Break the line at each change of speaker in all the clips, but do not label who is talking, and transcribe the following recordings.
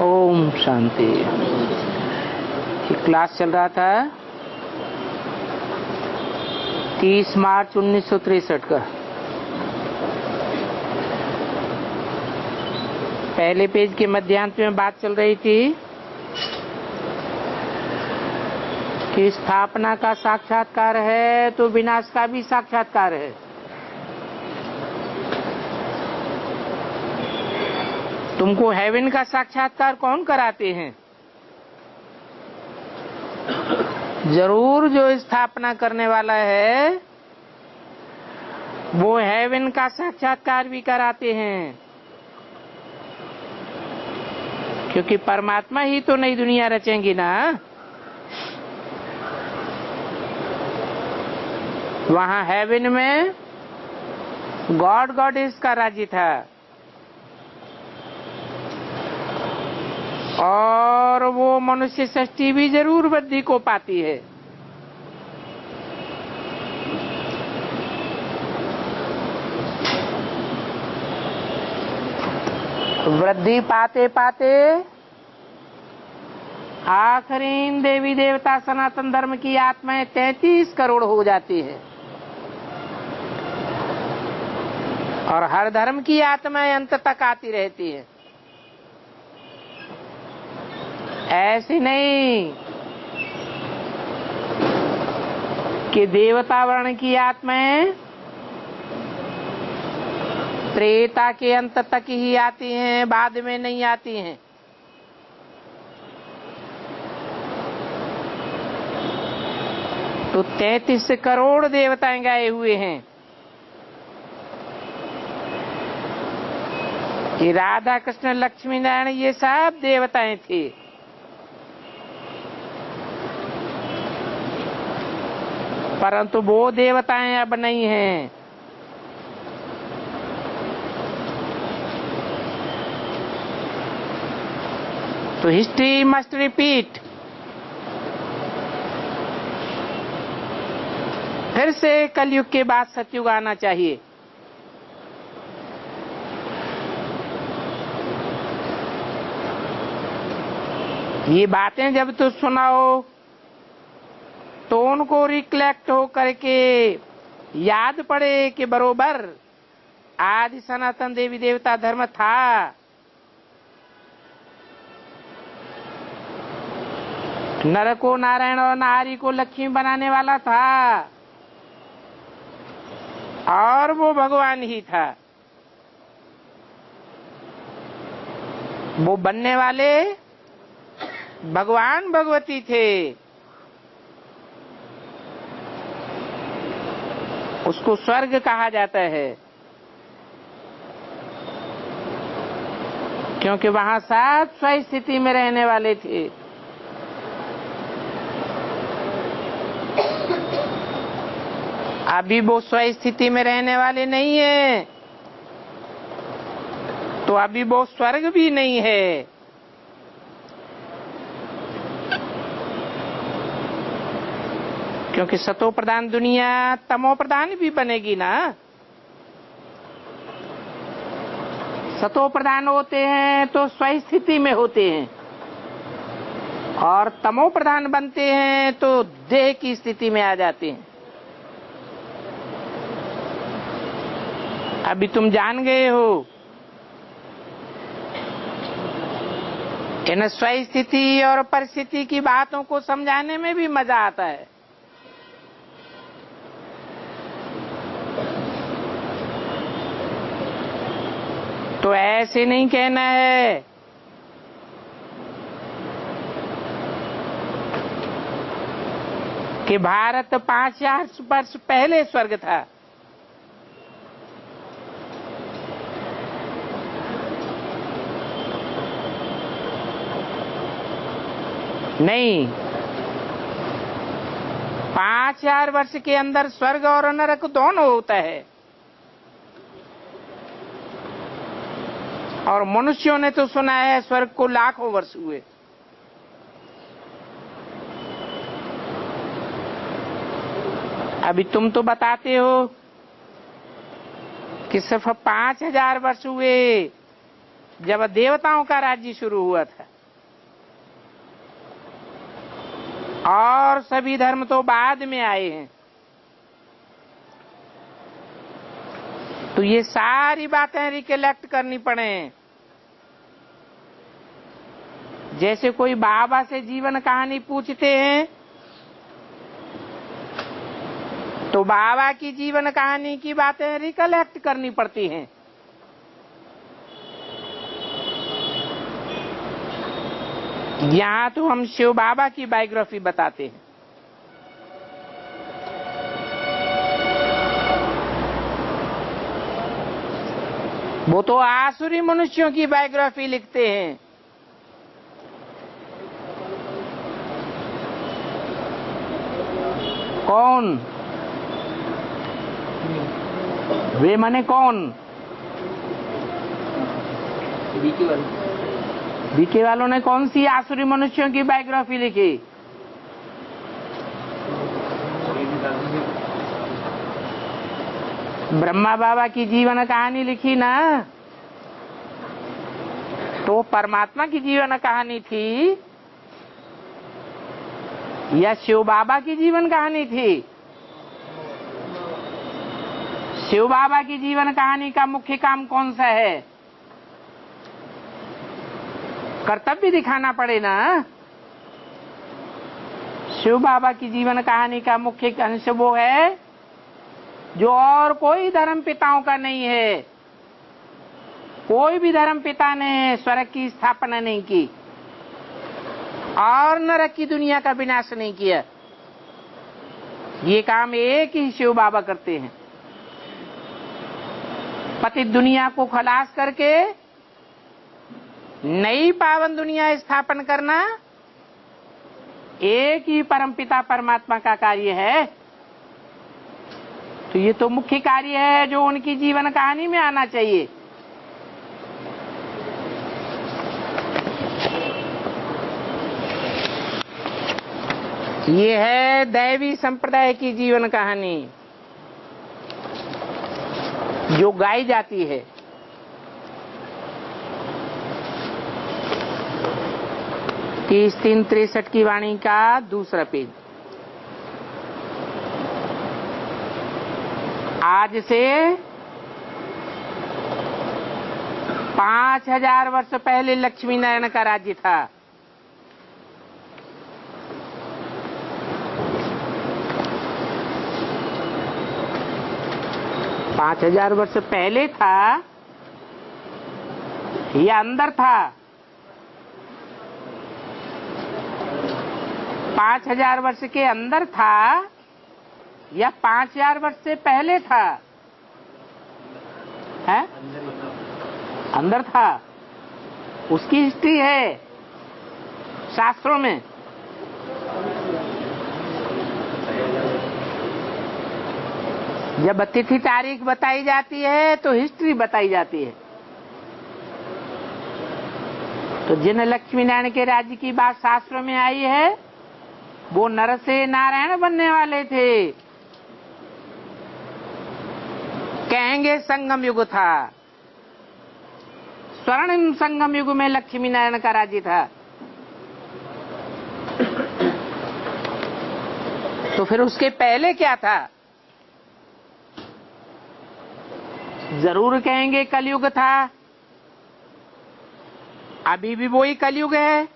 Om Shanti. Class चल रहा था 30 मार्च 1963 का। पहले पेज के मध्यांत में बात चल रही थी कि स्थापना का साक्षात्कार है तो विनाश का भी साक्षात्कार है। तुमको हेवन का साक्षात्कार कौन कराते हैं? जरूर जो स्थापना करने वाला है वो हेवन का साक्षात्कार भी कराते हैं, क्योंकि परमात्मा ही तो नई दुनिया रचेंगी ना। वहां हेवन में गॉड गॉडेस का राज्य था और वो मनुष्य सृष्टि भी जरूर वृद्धि को पाती है। वृद्धि पाते पाते आखिरी देवी देवता सनातन धर्म की आत्माएं 33 करोड़ हो जाती है और हर धर्म की आत्माएं अंत तक आती रहती है। ऐसी नहीं कि देवता वर्ण की आत्माएं त्रेता के अंत तक ही आती हैं, बाद में नहीं आती हैं। तो 33 करोड़ देवताएं गए हुए हैं। ये राधा कृष्ण लक्ष्मी नारायण ये सब देवताएं थे। परंतु वो देवताएं अब नहीं हैं। तो हिस्ट्री मस्ट रिपीट। फिर से कलयुग के बाद सतयुग आना चाहिए। ये बातें जब तुम सुनाओ तो उनको रिकलेक्ट हो करके याद पड़े कि बरोबर आदि सनातन देवी देवता धर्म था। नर को नारायण और नारी को लक्ष्मी बनाने वाला था और वो भगवान ही था। वो बनने वाले भगवान भगवती थे। उसको स्वर्ग कहा जाता है क्योंकि वहां सब स्व स्थिति में रहने वाले थे। अभी वो स्व स्थिति में रहने वाले नहीं है तो अभी वो स्वर्ग भी नहीं है। क्योंकि सतो प्रधान दुनिया तमो प्रधान भी बनेगी ना। सतो प्रधान होते हैं तो स्व स्थिति में होते हैं और तमो प्रधान बनते हैं तो देह की स्थिति में आ जाते हैं। अभी तुम जान गए हो इन स्व स्थिति और परिस्थिति की बातों को समझाने में भी मजा आता है। तो ऐसे नहीं कहना है कि भारत 5000 वर्ष पहले स्वर्ग था। नहीं, 5000 वर्ष के अंदर स्वर्ग और नरक दोनों होता है। और मनुष्यों ने तो सुना है स्वर्ग को लाखों वर्ष हुए। अभी तुम तो बताते हो कि सिर्फ 5000 वर्ष हुए जब देवताओं का राज्य शुरू हुआ था, और सभी धर्म तो बाद में आए हैं। तो ये सारी बातें रिकलेक्ट करनी पड़े। जैसे कोई बाबा से जीवन कहानी पूछते हैं तो बाबा की जीवन कहानी की बातें रिकलेक्ट करनी पड़ती हैं। यहां तो हम शिव बाबा की बायोग्राफी बताते हैं। वो तो आसुरी मनुष्यों की बायोग्राफी लिखते हैं। कौन वे माने कौन? बीके वालों ने कौन सी आसुरी मनुष्यों की बायोग्राफी लिखी? ब्रह्मा बाबा की जीवन कहानी लिखी ना, तो परमात्मा की जीवन कहानी थी या शिव बाबा की जीवन कहानी थी? शिव बाबा की जीवन कहानी का मुख्य काम कौन सा है? कर्तव्य दिखाना पड़े ना। शिव बाबा की जीवन कहानी का मुख्य अंश वो है जो और कोई धर्म पिताओं का नहीं है। कोई भी धर्म पिता ने स्वर्ग की स्थापना नहीं की और नरक की दुनिया का विनाश नहीं किया। ये काम एक ही शिव बाबा करते हैं। पतित दुनिया को खलास करके नई पावन दुनिया स्थापन करना एक ही परमपिता परमात्मा का कार्य है। तो ये तो मुख्य कार्य है जो उनकी जीवन कहानी में आना चाहिए। ये है दैवी संप्रदाय की जीवन कहानी जो गाई जाती है। 30-3-63 की वाणी का दूसरा पेज। आज से 5000 वर्ष पहले लक्ष्मी नारायण का राज्य था। पांच 5000 वर्ष पहले था या अंदर था? 5000 वर्ष के अंदर था या 5000 वर्ष से पहले था? है अंदर था। उसकी हिस्ट्री है शास्त्रों में। जब तिथि तारीख बताई जाती है तो हिस्ट्री बताई जाती है। तो जिन लक्ष्मी नारायण के राज्य की बात शास्त्रों में आई है वो नर से नारायण बनने वाले थे। कहेंगे संगम युग था। स्वर्णिम संगम युग में लक्ष्मी नारायण का राज्य था। तो फिर उसके पहले क्या था? जरूर कहेंगे कलयुग था। अभी भी वही कलयुग है।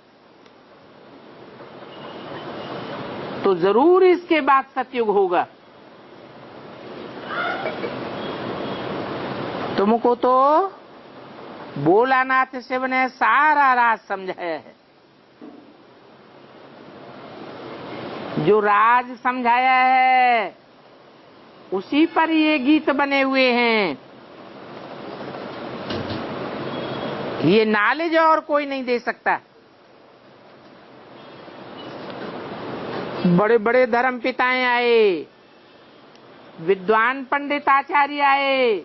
तो जरूर इसके बाद सतयुग होगा। तुमको तो भोलानाथ शिव ने सारा राज समझाया है। जो राज समझाया है उसी पर ये गीत बने हुए हैं। ये नॉलेज और कोई नहीं दे सकता। बड़े बड़े धर्म पिताएं आए, विद्वान पंडित आचार्य आए,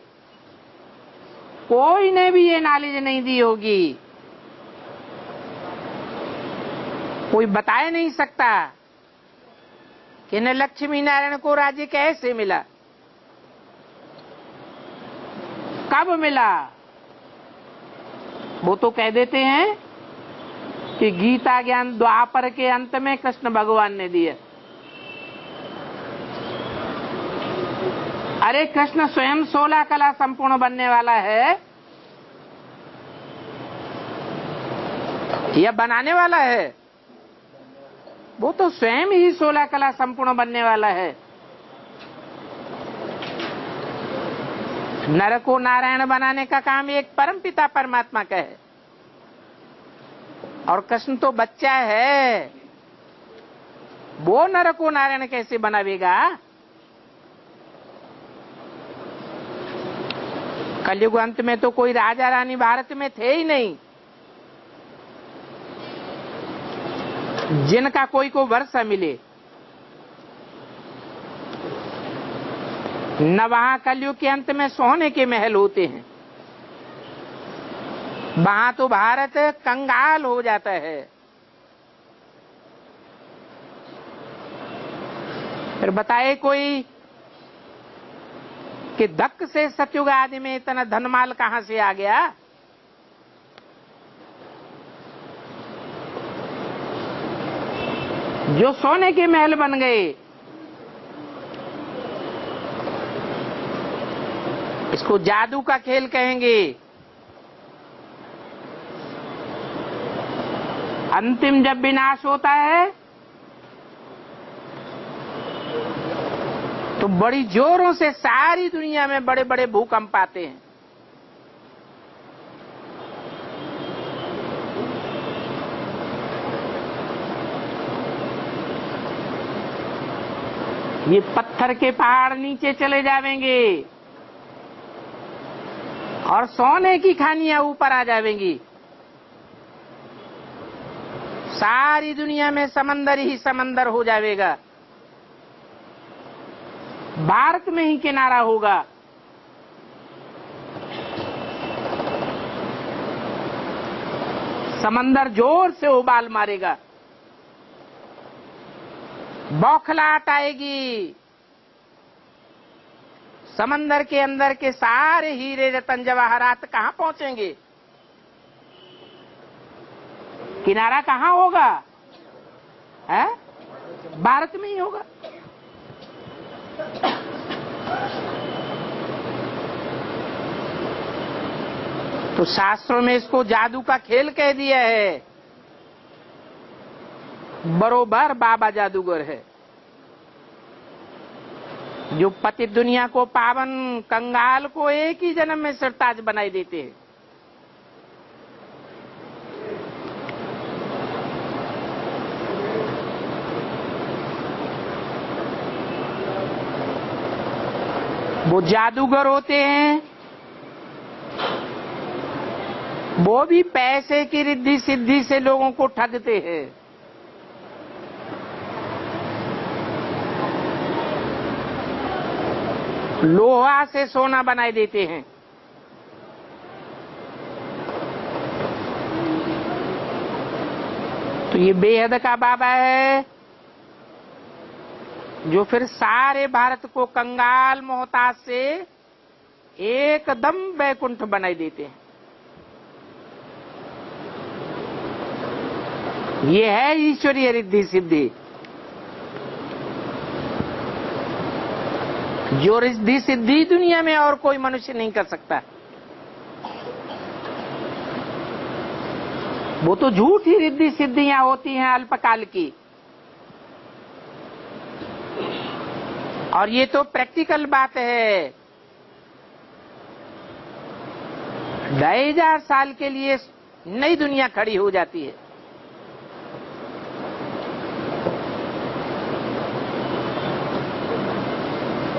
कोई ने भी ये नॉलेज नहीं दी होगी। कोई बता नहीं सकता कि न लक्ष्मी नारायण को राज्य कैसे मिला, कब मिला। वो तो कह देते हैं कि गीता ज्ञान द्वापर के अंत में कृष्ण भगवान ने दिया। अरे कृष्ण स्वयं 16 कला संपूर्ण बनने वाला है या बनाने वाला है? वो तो स्वयं ही 16 कला संपूर्ण बनने वाला है। नर को नारायण बनाने का काम एक परम पिता परमात्मा का है, और कृष्ण तो बच्चा है, वो नर को नारायण कैसे बनावेगा? कलयुग अंत में तो कोई राजा रानी भारत में थे ही नहीं जिनका कोई को वर्षा मिले। न वहां कलयुग के अंत में सोने के महल होते हैं, वहां तो भारत कंगाल हो जाता है। फिर बताए कोई कि धक्क से सतयुग आदि में इतना धनमाल कहां से आ गया? जो सोने के महल बन गए। इसको जादू का खेल कहेंगे। अंतिम जब विनाश होता है तो बड़ी जोरों से सारी दुनिया में बड़े बड़े भूकंप आते हैं। ये पत्थर के पहाड़ नीचे चले जाएंगे और सोने की खानियां ऊपर आ जाएंगी। सारी दुनिया में समंदर ही समंदर हो जाएगा। भारत में ही किनारा होगा। समंदर जोर से उबाल मारेगा, बौखलाहट आएगी। समंदर के अंदर के सारे हीरे रतन जवाहरात कहां पहुंचेंगे? किनारा कहां होगा? है भारत में ही होगा। तो शास्त्रों में इसको जादू का खेल कह दिया है। बरोबर बाबा जादूगर है, जो पतित दुनिया को पावन कंगाल को एक ही जन्म में सरताज बनाई देते हैं। वो जादूगर होते हैं, वो भी पैसे की रिद्धि सिद्धि से लोगों को ठगते हैं। लोहा से सोना बनाई देते हैं। तो ये बेहद का बाबा है, जो फिर सारे भारत को कंगाल मोहताज से एकदम वैकुंठ बनाई देते हैं। ये है ईश्वरीय रिद्धि सिद्धि, जो रिद्धि सिद्धि दुनिया में और कोई मनुष्य नहीं कर सकता। वो तो झूठी रिद्धि सिद्धियां होती हैं अल्पकाल की, और ये तो प्रैक्टिकल बात है। 2000 साल के लिए नई दुनिया खड़ी हो जाती है।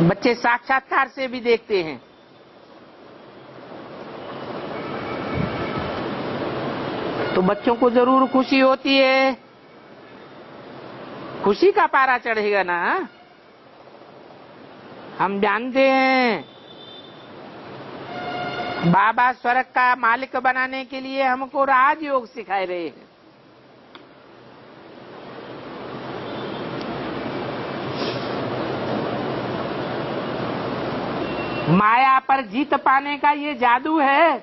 बच्चे साक्षात्कार से भी देखते हैं। तो बच्चों को जरूर खुशी होती है, खुशी का पारा चढ़ेगा ना। हम जानते हैं बाबा स्वर्ग का मालिक बनाने के लिए हमको राजयोग सिखाए रहे हैं। माया पर जीत पाने का ये जादू है।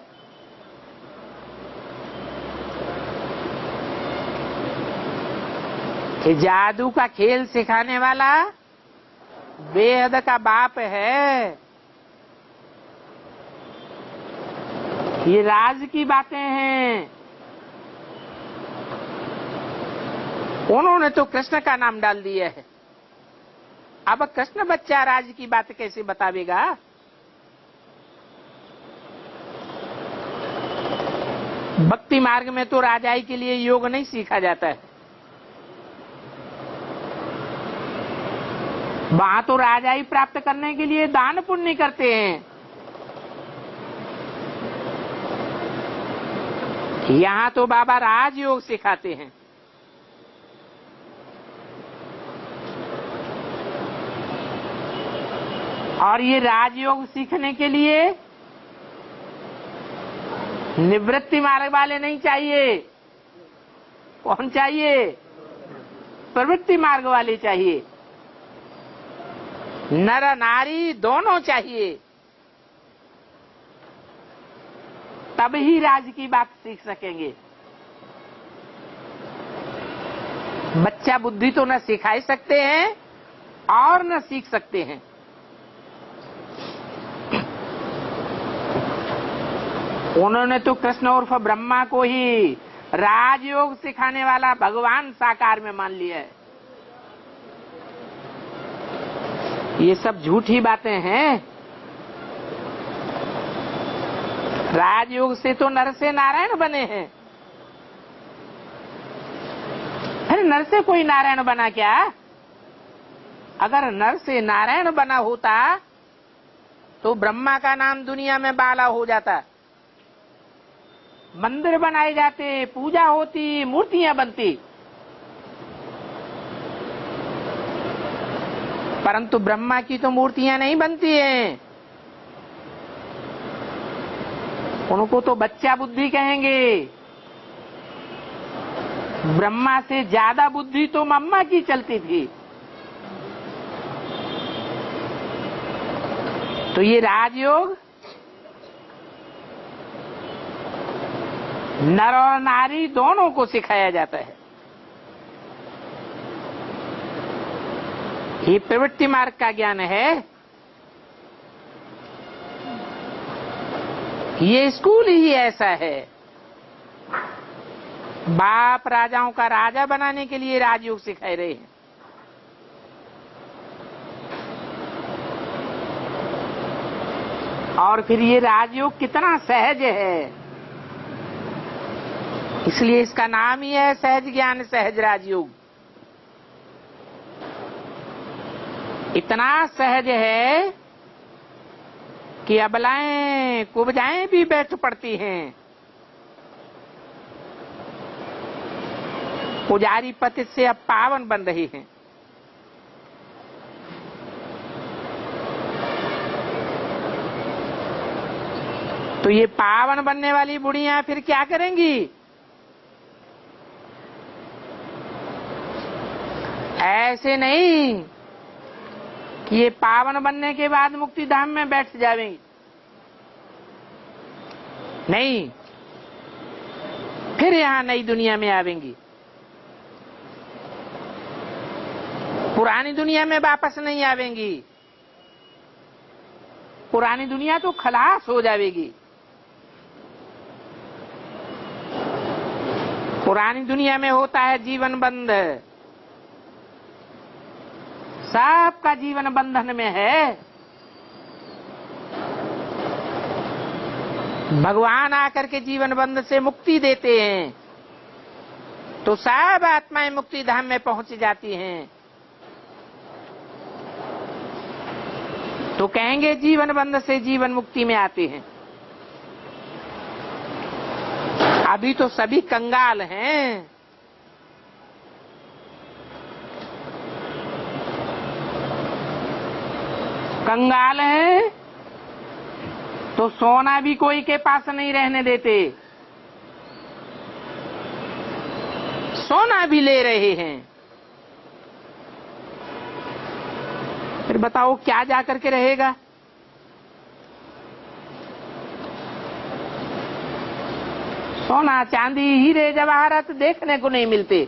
कि जादू का खेल सिखाने वाला बेहद का बाप है। ये राज की बातें हैं। उन्होंने तो कृष्ण का नाम डाल दिया है। अब कृष्ण बच्चा राज की बात कैसे बतावेगा? भक्ति मार्ग में तो राजाई के लिए योग नहीं सीखा जाता है। वहां तो राजाई प्राप्त करने के लिए दान पुण्य करते हैं। यहाँ तो बाबा राजयोग सिखाते हैं। और ये राजयोग सीखने के लिए निवृत्ति मार्ग वाले नहीं चाहिए। कौन चाहिए? प्रवृत्ति मार्ग वाले चाहिए। नर नारी दोनों चाहिए, तब ही राज की बात सीख सकेंगे। बच्चा बुद्धि तो न सिखा सकते हैं और न सीख सकते हैं। उन्होंने तो कृष्ण उर्फ ब्रह्मा को ही राजयोग सिखाने वाला भगवान साकार में मान लिया है। ये सब झूठी बातें हैं। राजयोग से तो नर से नारायण बने हैं। अरे नर से कोई नारायण बना क्या? अगर नर से नारायण बना होता तो ब्रह्मा का नाम दुनिया में बाला हो जाता, मंदिर बनाए जाते, पूजा होती, मूर्तियां बनती। परंतु ब्रह्मा की तो मूर्तियां नहीं बनती हैं। उनको तो बच्चा बुद्धि कहेंगे। ब्रह्मा से ज्यादा बुद्धि तो मम्मा की चलती थी। तो ये राजयोग नर और नारी दोनों को सिखाया जाता है। ये प्रवृत्ति मार्ग का ज्ञान है। ये स्कूल ही ऐसा है। बाप राजाओं का राजा बनाने के लिए राजयोग सिखाए रहे हैं। और फिर ये राजयोग कितना सहज है, इसलिए इसका नाम ही है सहज ज्ञान सहज राजयोग। इतना सहज है कि अबलाएं कुब्जाएं भी बैठ पड़ती हैं। पुजारी पतित से अब पावन बन रही हैं। तो ये पावन बनने वाली बुढ़ियां फिर क्या करेंगी? ऐसे नहीं कि ये पावन बनने के बाद मुक्ति धाम में बैठ जाएंगी। नहीं, फिर यहां नई दुनिया में आवेंगी। पुरानी दुनिया में वापस नहीं आवेंगी। पुरानी दुनिया तो खलास हो जाएगी। पुरानी दुनिया में होता है जीवन बंध। सबका जीवन बंधन में है। भगवान आकर के जीवन बंध से मुक्ति देते हैं तो सब आत्माएं मुक्ति धाम में पहुंच जाती हैं। तो कहेंगे जीवन बंध से जीवन मुक्ति में आते हैं। अभी तो सभी कंगाल हैं। कंगाल हैं तो सोना भी कोई के पास नहीं रहने देते। सोना भी ले रहे हैं। फिर बताओ क्या जाकर के रहेगा? सोना चांदी हीरे जवाहरात देखने को नहीं मिलते।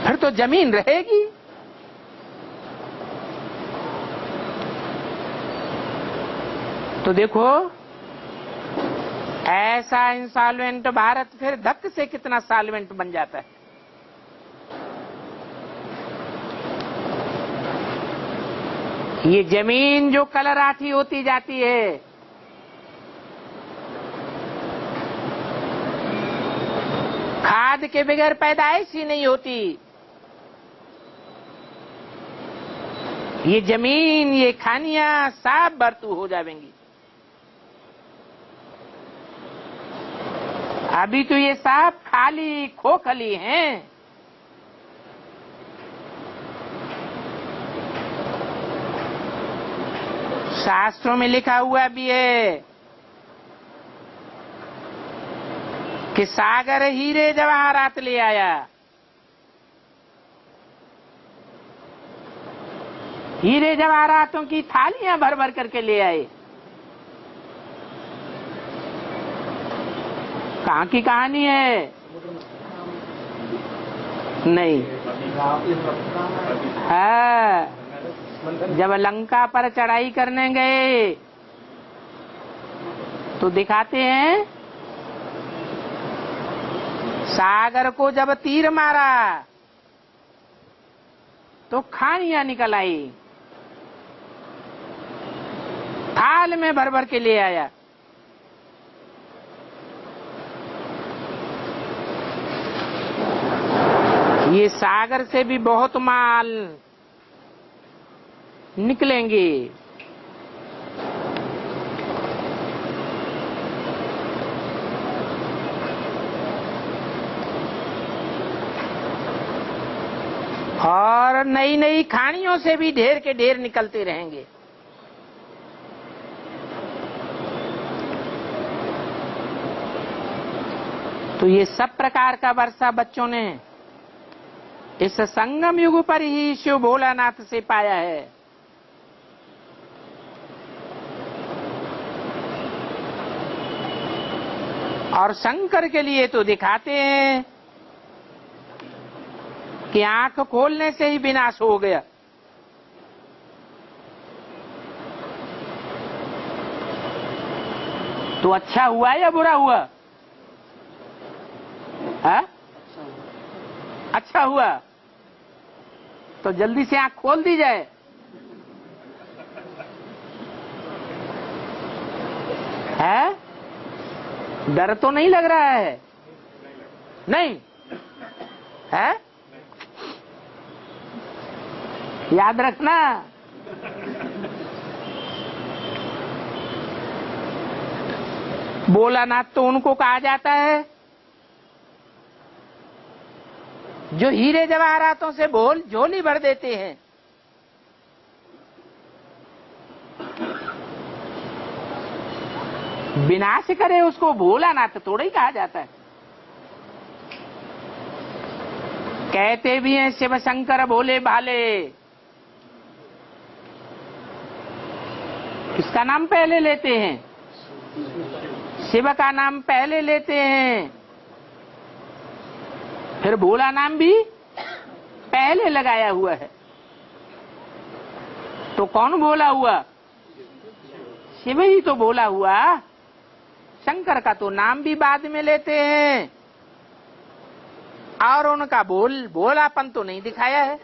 फिर तो जमीन रहेगी। तो देखो ऐसा इंसॉल्वेंट भारत फिर धक से कितना सॉल्वेंट बन जाता है। ये जमीन जो कलराठी होती जाती है, खाद के बगैर पैदाइश ही नहीं होती। ये जमीन, ये खानियां सब बर्तू हो जाएंगी। अभी तो ये सब खाली खोखली हैं। शास्त्रों में लिखा हुआ भी है कि सागर हीरे जवाहरात ले आया। हीरे जवाहरातों की थालियां भर भर करके ले आए। कहां की कहानी है? नहीं है। जब लंका पर चढ़ाई करने गए तो दिखाते हैं सागर को जब तीर मारा तो खानियां निकल आई, थाल में भर भर के ले आया। ये सागर से भी बहुत माल निकलेंगे। और नई नई खानियों से भी ढेर के ढेर निकलते रहेंगे। तो ये सब प्रकार का वर्षा बच्चों ने इस संगम युग पर ही शिव भोलानाथ से पाया है। और शंकर के लिए तो दिखाते हैं कि आंख खोलने से ही विनाश हो गया। तो अच्छा हुआ या बुरा हुआ? है? अच्छा हुआ तो जल्दी से आंख खोल दी जाए। है? डर तो नहीं लग रहा है? नहीं है? याद रखना, भोलानाथ तो उनको कहा जाता है जो हीरे जवाहरातों से झोली भर देते हैं। विनाश करे उसको भोलानाथ थोड़ा ही कहा जाता है। कहते भी हैं शिव शंकर भोले भाले। किसका नाम पहले लेते हैं? शिव का नाम पहले लेते हैं, फिर भोला नाम भी पहले लगाया हुआ है। तो कौन भोला हुआ? शिव ही तो भोला हुआ। शंकर का तो नाम भी बाद में लेते हैं और उनका भोलापन तो नहीं दिखाया है।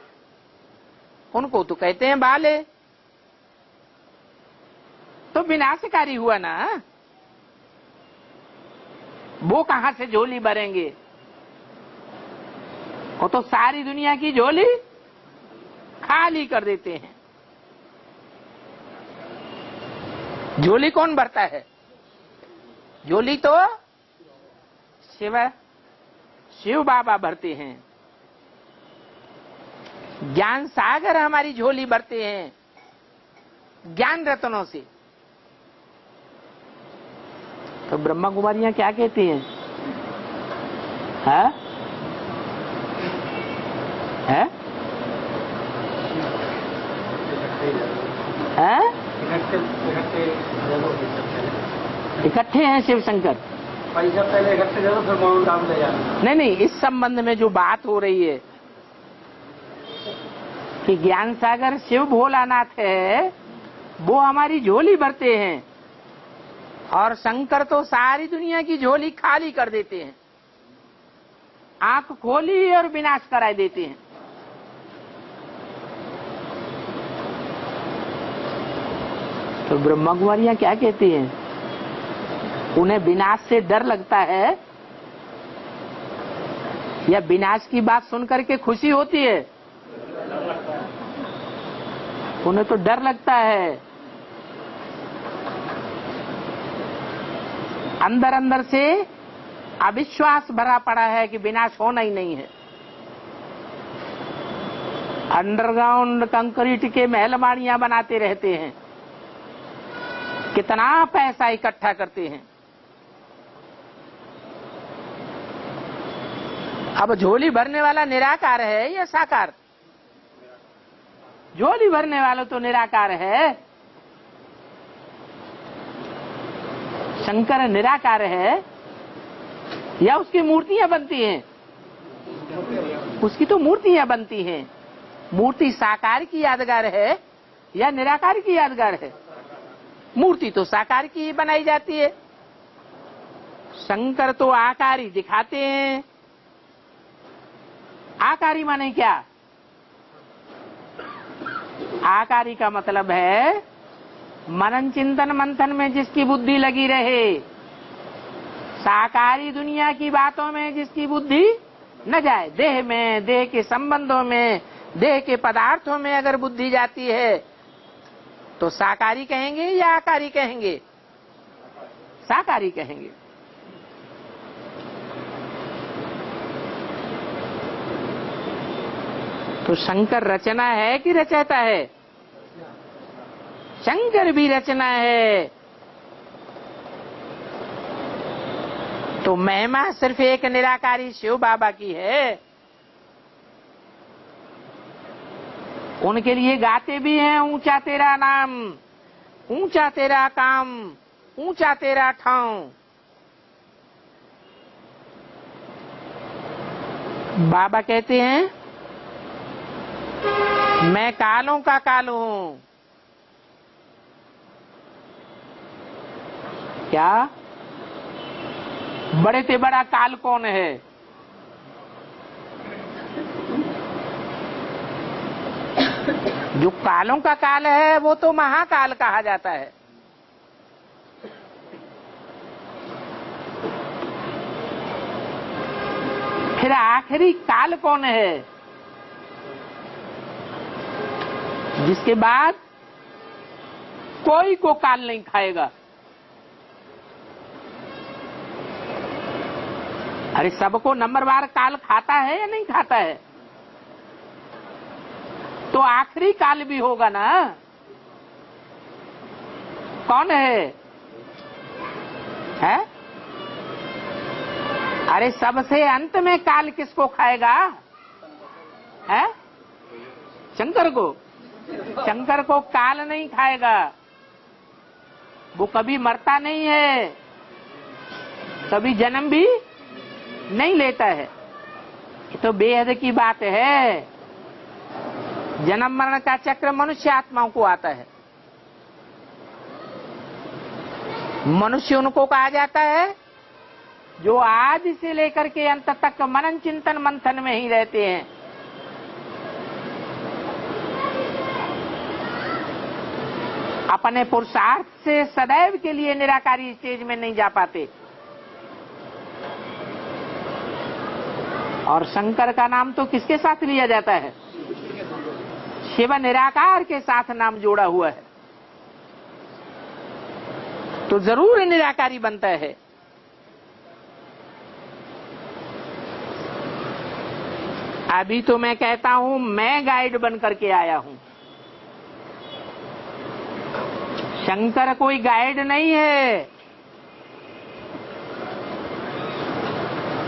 उनको तो कहते हैं बाले। तो विनाशकारी हुआ ना। वो कहां से झोली भरेंगे? वो तो सारी दुनिया की झोली खाली कर देते हैं। झोली कौन भरता है? झोली तो शिव बाबा भरते हैं। ज्ञान सागर हमारी झोली भरते हैं ज्ञान रत्नों से। तो ब्रह्मा कुमारियां क्या कहती हैं? है? इकट्ठे हैं शिव शंकर।
पैसा पहले इकट्ठे करो फिर माउंट डाउन ले जाना।
नहीं, इस संबंध में जो बात हो रही है कि ज्ञान सागर शिव भोलानाथ है, वो हमारी झोली भरते हैं, और शंकर तो सारी दुनिया की झोली खाली कर देते हैं, आंख खोली और विनाश कराए देते हैं। तो ब्रह्मकुमारियां क्या कहती हैं? उन्हें विनाश से डर लगता है या विनाश की बात सुनकर के खुशी होती है? उन्हें तो डर लगता है, अंदर अंदर से अविश्वास भरा पड़ा है कि विनाश होना ही नहीं है। अंडरग्राउंड कंक्रीट के महलमाड़ियां बनाते रहते हैं, कितना पैसा इकट्ठा करते हैं। अब झोली भरने वाला निराकार है या साकार? झोली भरने वाला तो निराकार है। शंकर निराकार है या उसकी मूर्तियां बनती हैं? उसकी तो मूर्तियां बनती हैं। मूर्ति साकार की यादगार है या निराकार की यादगार है? मूर्ति तो साकार की ही बनाई जाती है। शंकर तो आकारी दिखाते हैं। आकारी माने क्या? आकारी का मतलब है मनन चिंतन मंथन में जिसकी बुद्धि लगी रहे, साकारी दुनिया की बातों में जिसकी बुद्धि न जाए। देह में, देह के संबंधों में, देह के पदार्थों में अगर बुद्धि जाती है तो साकारी कहेंगे या आकारी कहेंगे? साकारी कहेंगे। तो शंकर रचना है कि रचयिता है? शंकर भी रचना है। तो महिमा सिर्फ एक निराकारी शिव बाबा की है। उनके लिए गाते भी हैं ऊंचा तेरा नाम, ऊंचा तेरा काम, ऊंचा तेरा ठाव। बाबा कहते हैं मैं कालों का काल हूं। क्या? बड़े से बड़ा काल कौन है? जो कालों का काल है वो तो महाकाल कहा जाता है। फिर आखिरी काल कौन है जिसके बाद कोई को काल नहीं खाएगा? अरे सबको नंबरवार काल खाता है या नहीं खाता है? तो आखिरी काल भी होगा ना। कौन है? हैं? अरे सबसे अंत में काल किसको खाएगा? है? शंकर को। शंकर को काल नहीं खाएगा। वो कभी मरता नहीं है, कभी जन्म भी नहीं लेता है। ये तो बेहद की बात है। जन्म मरण का चक्र मनुष्य आत्माओं को आता है। मनुष्य उनको कहा जाता है जो आदि से लेकर के अंत तक मनन चिंतन मंथन में ही रहते हैं। अपने पुरुषार्थ से सदैव के लिए निराकारी स्टेज में नहीं जा पाते। और शंकर का नाम तो किसके साथ लिया जाता है? शिव निराकार के साथ नाम जोड़ा हुआ है, तो जरूर निराकारी बनता है। अभी तो मैं कहता हूं मैं गाइड बन करके आया हूं। शंकर कोई गाइड नहीं है।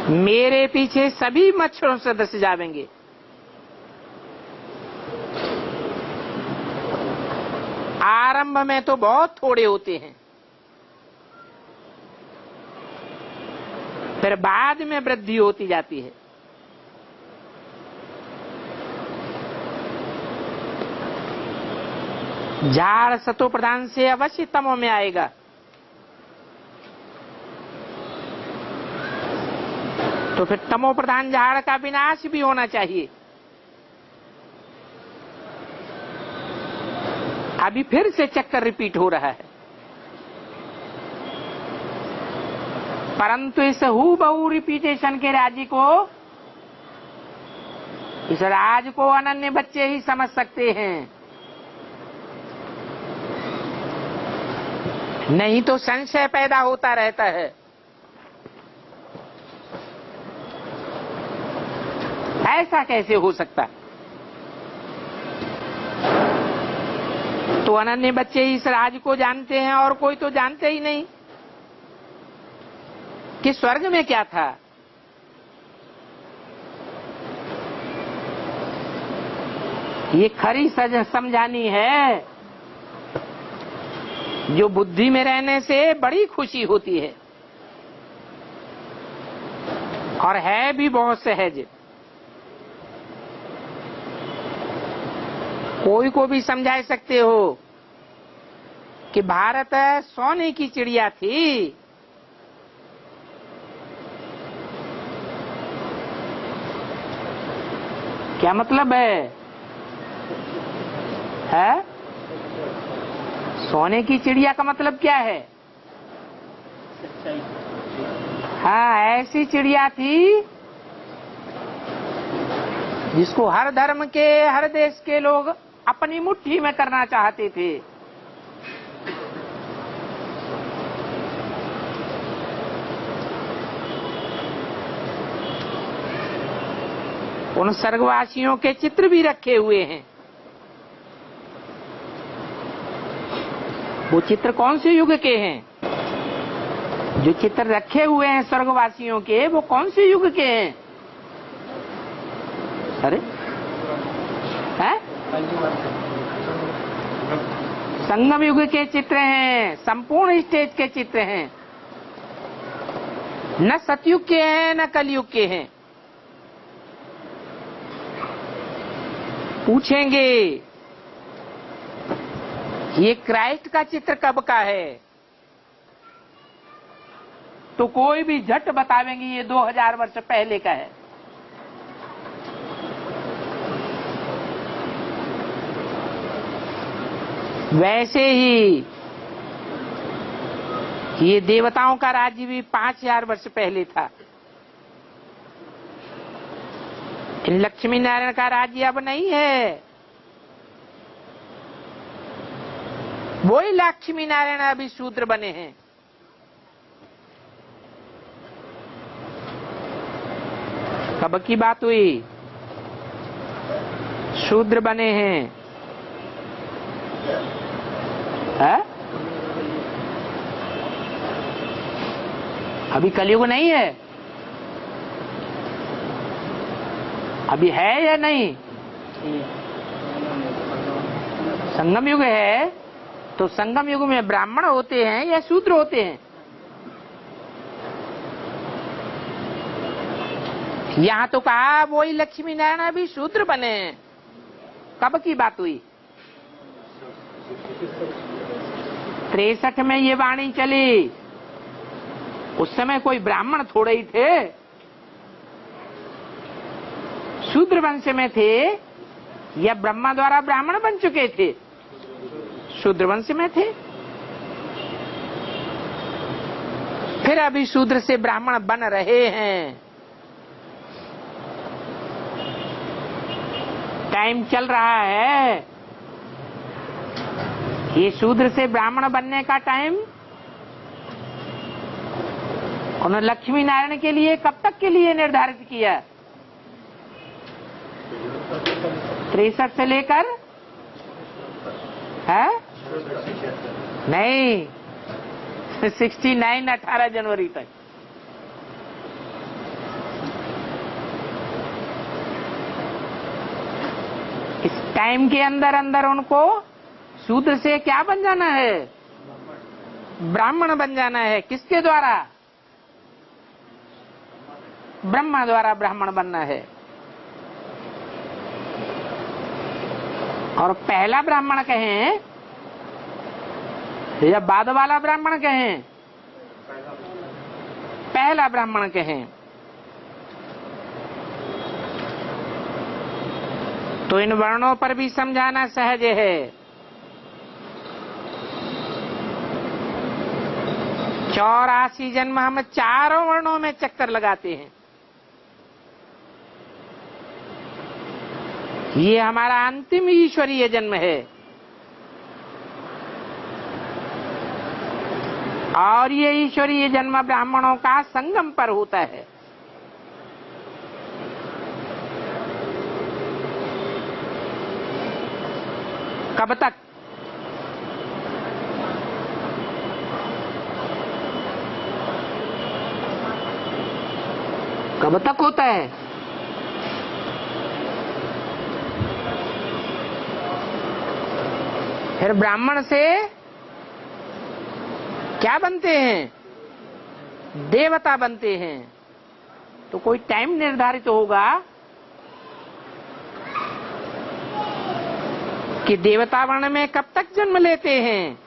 मेरे पीछे सभी मच्छरों से दस जावेंगे। आरंभ में तो बहुत थोड़े होते हैं, फिर बाद में वृद्धि होती जाती है। झाड़ सतो प्रधान से अवश्य तमो में आएगा। तो फिर तमो प्रधान झाड़ का विनाश भी होना चाहिए। अभी फिर से चक्कर रिपीट हो रहा है, परंतु इस हूबहू रिपीटेशन के राज्य को, इस राज को अनन्य बच्चे ही समझ सकते हैं, नहीं तो संशय पैदा होता रहता है। ऐसा कैसे हो सकता? तो अनन्य बच्चे इस राज को जानते हैं और कोई तो जानते ही नहीं कि स्वर्ग में क्या था। ये खरी समझानी है जो बुद्धि में रहने से बड़ी खुशी होती है और है भी बहुत सहज। कोई को भी समझा सकते हो कि भारत सोने की चिड़िया थी, क्या मतलब है? सोने की चिड़िया का मतलब क्या है? हाँ, ऐसी चिड़िया थी जिसको हर धर्म के, हर देश के लोग अपनी मुट्ठी में करना चाहते थे। उन स्वर्गवासियों के चित्र भी रखे हुए हैं। वो चित्र कौन से युग के हैं? जो चित्र रखे हुए हैं स्वर्गवासियों के, वो कौन से युग के हैं? अरे हैं? संगम युग के चित्र हैं, संपूर्ण स्टेज के चित्र हैं। न सतयुग के हैं न कलयुग के हैं। पूछेंगे ये क्राइस्ट का चित्र कब का है, तो कोई भी झट बतावेंगे ये 2000 वर्ष पहले का है। वैसे ही ये देवताओं का राज्य भी 5000 वर्ष पहले था। लक्ष्मी नारायण का राज्य अब नहीं है। वही लक्ष्मी नारायण अभी शूद्र बने हैं। कब की बात हुई? शूद्र बने हैं। है? अभी कलयुग नहीं है? अभी है या नहीं? संगम युग है। तो संगम युग में ब्राह्मण होते हैं या शूद्र होते हैं? यहाँ तो कहा वही लक्ष्मी नारायण अभी शूद्र बने हैं। कब की बात हुई? 63 में ये वाणी चली। उस समय कोई ब्राह्मण थोड़े ही थे, शूद्र वंश में थे या ब्रह्मा द्वारा ब्राह्मण बन चुके थे? शूद्र वंश में थे। फिर अभी शूद्र से ब्राह्मण बन रहे हैं। टाइम चल रहा है। ये शूद्र से ब्राह्मण बनने का टाइम उन्होंने लक्ष्मी नारायण के लिए कब तक के लिए निर्धारित किया? 63 से लेकर है नहीं 69 18 जनवरी तक। इस टाइम के अंदर अंदर उनको शूद्र से क्या बन जाना है? ब्राह्मण बन जाना है। किसके द्वारा? ब्रह्मा द्वारा ब्राह्मण बनना है। और पहला ब्राह्मण कहें या बाद वाला ब्राह्मण कहें, पहला ब्राह्मण कहें, तो इन वर्णों पर भी समझाना सहज है। 84 जन्म हम चारों वर्णों में चक्कर लगाते हैं। ये हमारा अंतिम ईश्वरीय जन्म है और ये ईश्वरीय जन्म ब्राह्मणों का संगम पर होता है। कब तक? कब तक होता है? फिर ब्राह्मण से क्या बनते हैं? देवता बनते हैं। तो कोई टाइम निर्धारित होगा कि देवता वर्ण में कब तक जन्म लेते हैं।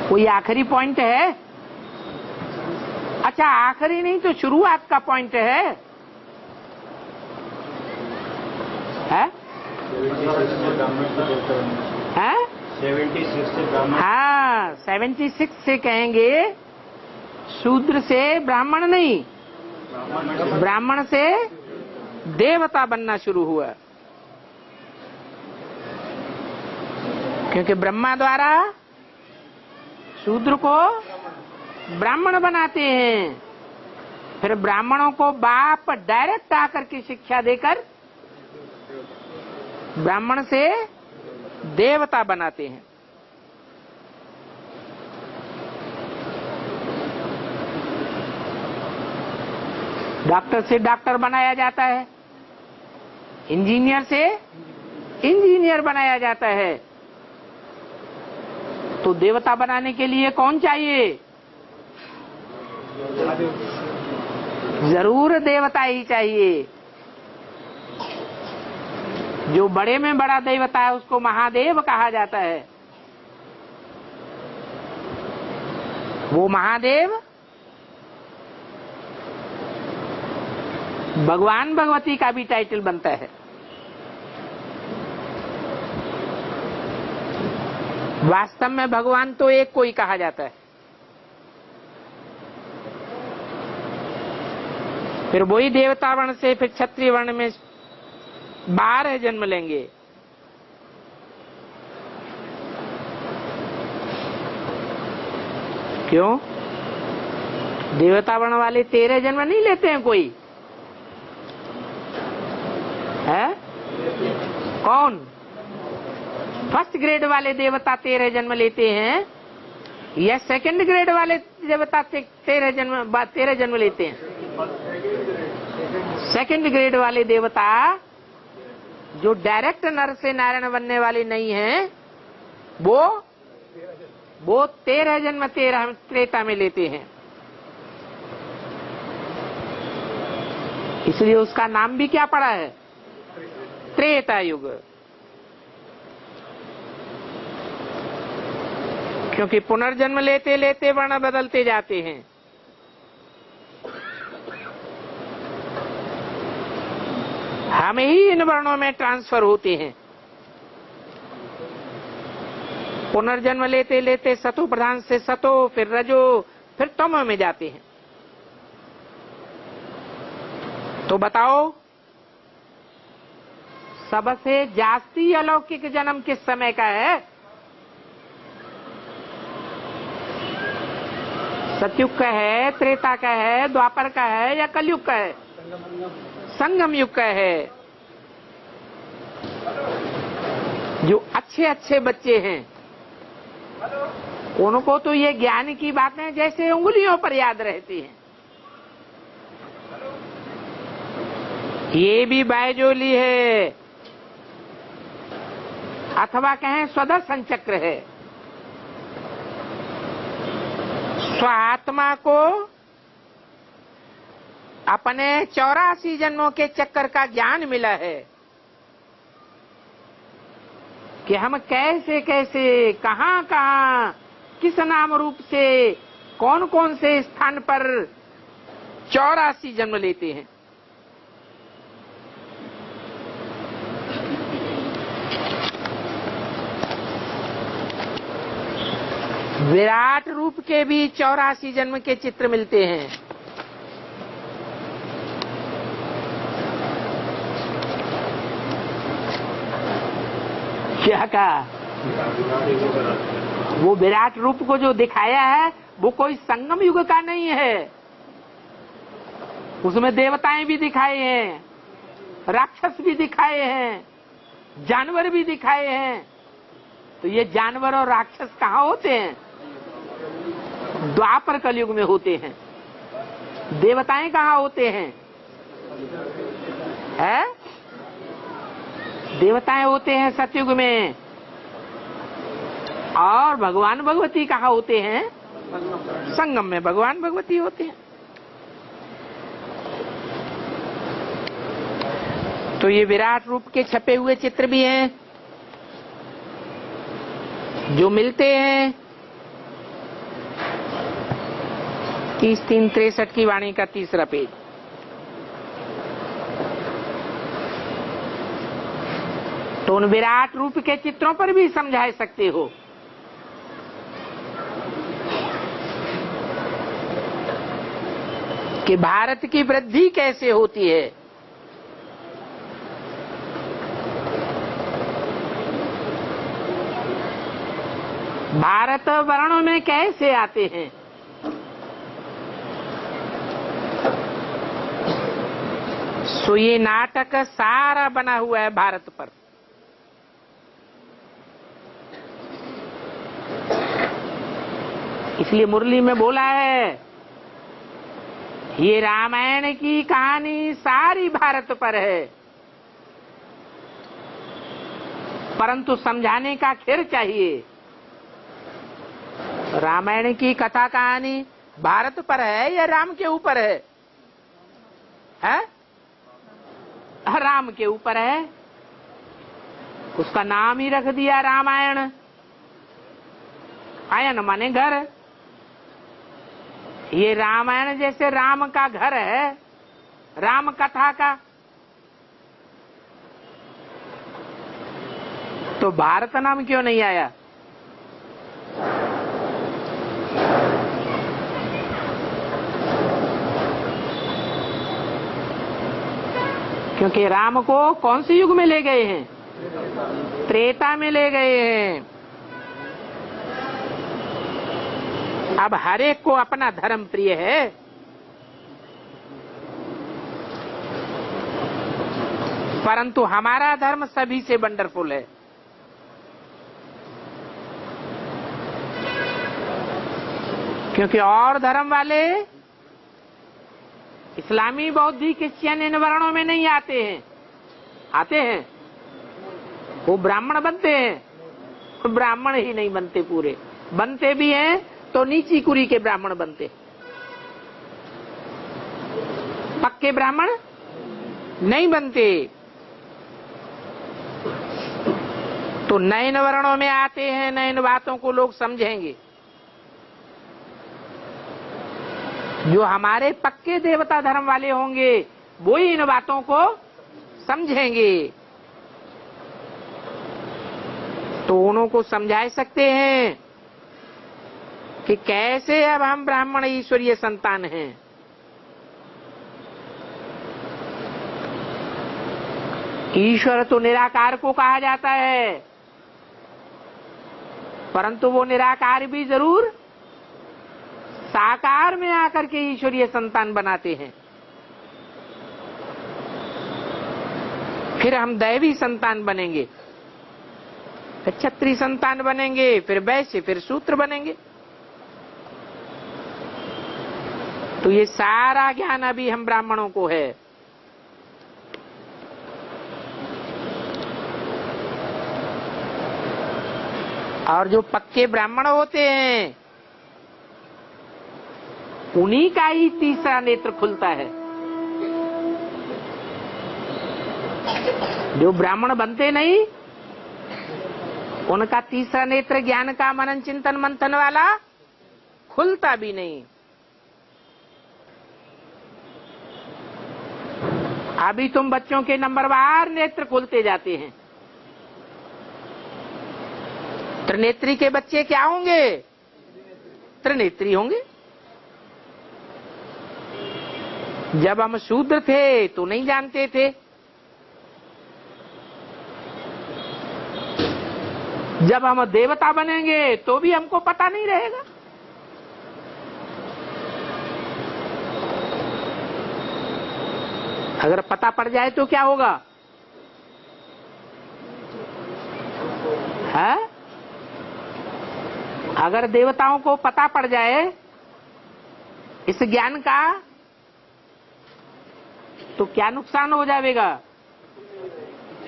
कोई आखिरी पॉइंट है? अच्छा, आखिरी नहीं तो शुरुआत का पॉइंट है? है? 76 से कहेंगे, शूद्र से ब्राह्मण नहीं, ब्राह्मण से देवता बनना शुरू हुआ। क्योंकि ब्रह्मा द्वारा शूद्र को ब्राह्मण बनाते हैं, फिर ब्राह्मणों को बाप डायरेक्ट आकर के शिक्षा देकर ब्राह्मण से देवता बनाते हैं। डॉक्टर से डॉक्टर बनाया जाता है, इंजीनियर से इंजीनियर बनाया जाता है। तो देवता बनाने के लिए कौन चाहिए? जरूर देवता ही चाहिए। जो बड़े में बड़ा देवता है उसको महादेव कहा जाता है। वो महादेव भगवान भगवती का भी टाइटल बनता है। वास्तव में भगवान तो एक को ही कहा जाता है। फिर वही देवता वर्ण से फिर क्षत्रिय वर्ण में 12 जन्म लेंगे। क्यों? देवता वर्ण वाले 13 जन्म नहीं लेते हैं कोई? है? कौन? फर्स्ट ग्रेड वाले देवता 13 जन्म लेते हैं या सेकंड ग्रेड वाले देवता 13 जन्म लेते हैं? सेकंड ग्रेड वाले देवता जो डायरेक्ट नर से नारायण बनने वाले नहीं हैं, वो 13 जन्म त्रेता में लेते हैं। इसलिए उसका नाम भी क्या पड़ा है? त्रेता युग। क्योंकि पुनर्जन्म लेते लेते वर्ण बदलते जाते हैं। हम ही इन वर्णों में ट्रांसफर होते हैं। पुनर्जन्म लेते लेते सतो प्रधान से सतो, फिर रजो, फिर तमो में जाते हैं। तो बताओ, सबसे जास्ती अलौकिक जन्म किस समय का है? सतयुग का है, त्रेता का है, द्वापर का है या कलयुग का है? संगम युग का है। जो अच्छे अच्छे बच्चे हैं उनको तो ये ज्ञान की बातें जैसे उंगलियों पर याद रहती हैं। ये भी बायजोली है अथवा कहें स्वदर्शन चक्र है। स्वात्मा को अपने 84 जन्मों के चक्कर का ज्ञान मिला है। कि हम कैसे कैसे, कहां कहां, किस नाम रूप से, कौन कौन से स्थान पर 84 जन्म लेते हैं। विराट रूप के भी 84 जन्म के चित्र मिलते हैं। क्या कहा? वो विराट रूप को जो दिखाया है वो कोई संगम युग का नहीं है। उसमें देवताएं भी दिखाए हैं, राक्षस भी दिखाए हैं, जानवर भी दिखाए हैं। तो ये जानवर और राक्षस कहाँ होते हैं? द्वापर कलयुग में होते हैं। देवताएं कहाँ होते हैं? है? देवताएं होते हैं सतयुग में। और भगवान भगवती कहाँ होते हैं? संगम में भगवान भगवती होते हैं। तो ये विराट रूप के छपे हुए चित्र भी हैं जो मिलते हैं 30-3-63 की वाणी का 3रा पेज। तो उन विराट रूप के चित्रों पर भी समझा सकते हो कि भारत की वृद्धि कैसे होती है। भारत वर्णों में कैसे आते हैं। सो ये नाटक सारा बना हुआ है भारत पर। इसलिए मुरली में बोला है ये रामायण की कहानी सारी भारत पर है, परंतु समझाने का खैर चाहिए। रामायण की कथा कहानी भारत पर है या राम के ऊपर है? है? राम के ऊपर है। उसका नाम ही रख दिया रामायण। आयन माने घर। ये रामायण जैसे राम का घर है, राम कथा का, तो भारत नाम क्यों नहीं आया? क्योंकि राम को कौन से युग में ले गए हैं? त्रेता में ले गए हैं। अब हर एक को अपना धर्म प्रिय है। परंतु हमारा धर्म सभी से वंडरफुल है। क्योंकि और धर्म वाले इस्लामी, बौद्धी, क्रिश्चियन इन वर्णों में नहीं आते हैं। आते हैं वो ब्राह्मण बनते हैं, ब्राह्मण ही नहीं बनते पूरे। बनते भी हैं तो नीची कुरी के ब्राह्मण बनते, पक्के ब्राह्मण नहीं बनते। तो नयन वर्णों में आते हैं, नयन बातों को लोग समझेंगे। जो हमारे पक्के देवता धर्म वाले होंगे वो ही इन बातों को समझेंगे। तो उन्हों को समझा सकते हैं कि कैसे अब हम ब्राह्मण ईश्वरीय संतान हैं। ईश्वर तो निराकार को कहा जाता है, परंतु वो निराकार भी जरूर साकार में आकर के ईश्वरीय संतान बनाते हैं। फिर हम दैवी संतान बनेंगे, फिर क्षत्रिय संतान बनेंगे, फिर वैश्य, फिर शूद्र बनेंगे। तो ये सारा ज्ञान अभी हम ब्राह्मणों को है। और जो पक्के ब्राह्मण होते हैं उन्हीं का ही तीसरा नेत्र खुलता है। जो ब्राह्मण बनते नहीं उनका तीसरा नेत्र ज्ञान का मनन चिंतन मंथन वाला खुलता भी नहीं। अभी तुम बच्चों के नंबरवार नेत्र खुलते जाते हैं। त्रिनेत्री के बच्चे क्या होंगे? त्रिनेत्री होंगे। जब हम शूद्र थे तो नहीं जानते थे, जब हम देवता बनेंगे तो भी हमको पता नहीं रहेगा। अगर पता पड़ जाए तो क्या होगा? है? अगर देवताओं को पता पड़ जाए इस ज्ञान का तो क्या नुकसान हो जाएगा?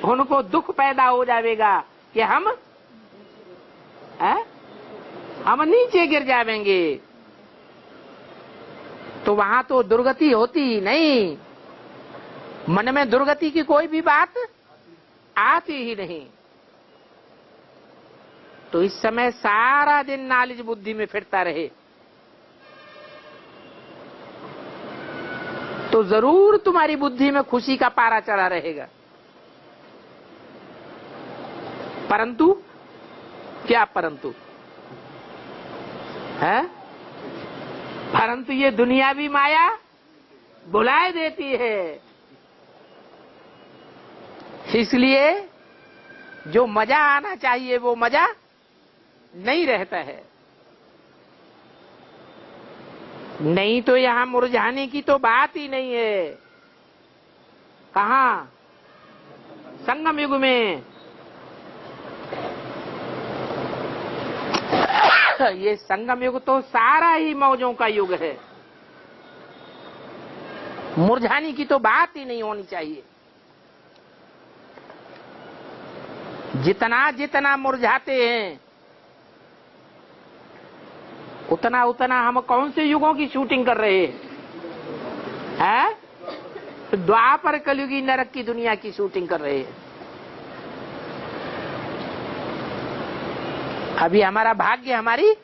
उनको दुख पैदा हो जाएगा कि हम नीचे गिर जाएंगे। तो वहां तो दुर्गति होती ही नहीं, मन में दुर्गति की कोई भी बात आती ही नहीं। तो इस समय सारा दिन नॉलेज बुद्धि में फिरता रहे तो जरूर तुम्हारी बुद्धि में खुशी का पारा चढ़ा रहेगा। परंतु क्या परंतु है? परंतु ये दुनियावी माया बुलाए देती है। इसलिए जो मजा आना चाहिए वो मजा नहीं रहता है। नहीं तो यहां मुरझाने की तो बात ही नहीं है। कहां? संगम युग में। ये संगम युग तो सारा ही मौजों का युग है। मुरझाने की तो बात ही नहीं होनी चाहिए। जितना जितना मुरझाते हैं उतना उतना हम कौन से युगों की शूटिंग कर रहे हैं? तो द्वापर कलयुगी नरक की दुनिया की शूटिंग कर रहे हैं। अभी हमारा भाग्य हमारी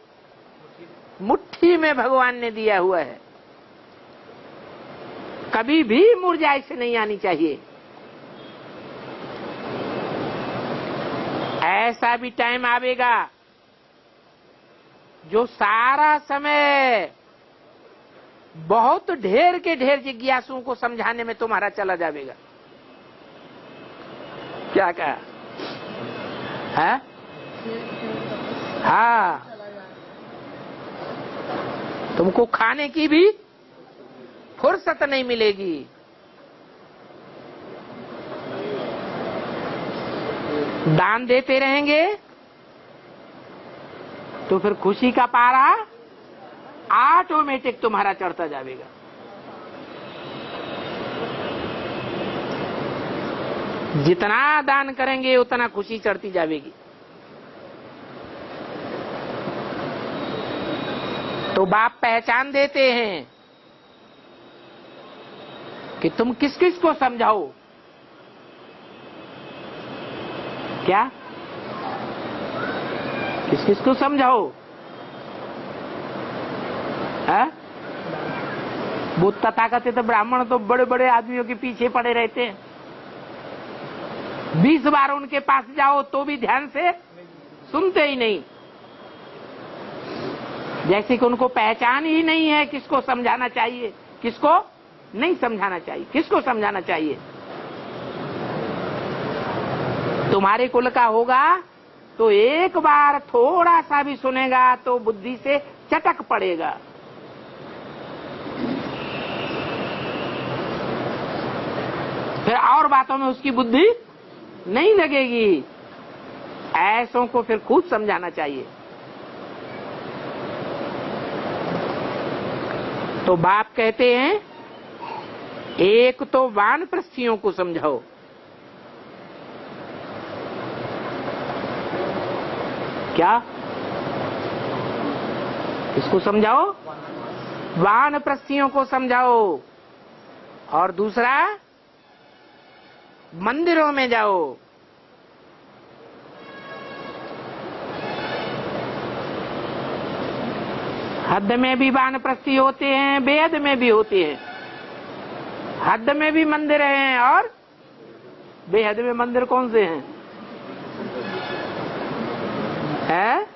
मुट्ठी में भगवान ने दिया हुआ है। कभी भी मुरझाई से नहीं आनी चाहिए। ऐसा भी टाइम आवेगा जो सारा समय बहुत ढेर के ढेर जिज्ञासुओं को समझाने में तुम्हारा चला जाएगा। क्या कहा? है? हाँ, तुमको खाने की भी फुर्सत नहीं मिलेगी। दान देते रहेंगे तो फिर खुशी का पारा ऑटोमेटिक तुम्हारा चढ़ता जाएगा। जितना दान करेंगे उतना खुशी चढ़ती जाएगी। तो बाप पहचान देते हैं कि तुम किस किस को समझाओ। क्या? किस किस को समझाओ? है? वो तथाकथित ब्राह्मण तो बड़े बड़े आदमियों के पीछे पड़े रहते हैं। 20 बार उनके पास जाओ तो भी ध्यान से सुनते ही नहीं। जैसे कि उनको पहचान ही नहीं है किसको समझाना चाहिए, किसको नहीं समझाना चाहिए, किसको समझाना चाहिए। तुम्हारे कुल का होगा तो एक बार थोड़ा सा भी सुनेगा तो बुद्धि से चटक पड़ेगा। फिर और बातों में उसकी बुद्धि नहीं लगेगी। ऐसों को फिर खुद समझाना चाहिए। तो बाप कहते हैं एक तो वानप्रस्थियों को समझाओ। क्या? इसको समझाओ? वानप्रस्थियों को समझाओ। और दूसरा मंदिरों में जाओ। हद में भी वानप्रस्थी होते हैं, बेहद में भी होते हैं। हद में भी मंदिर हैं और बेहद में मंदिर कौन से हैं? है?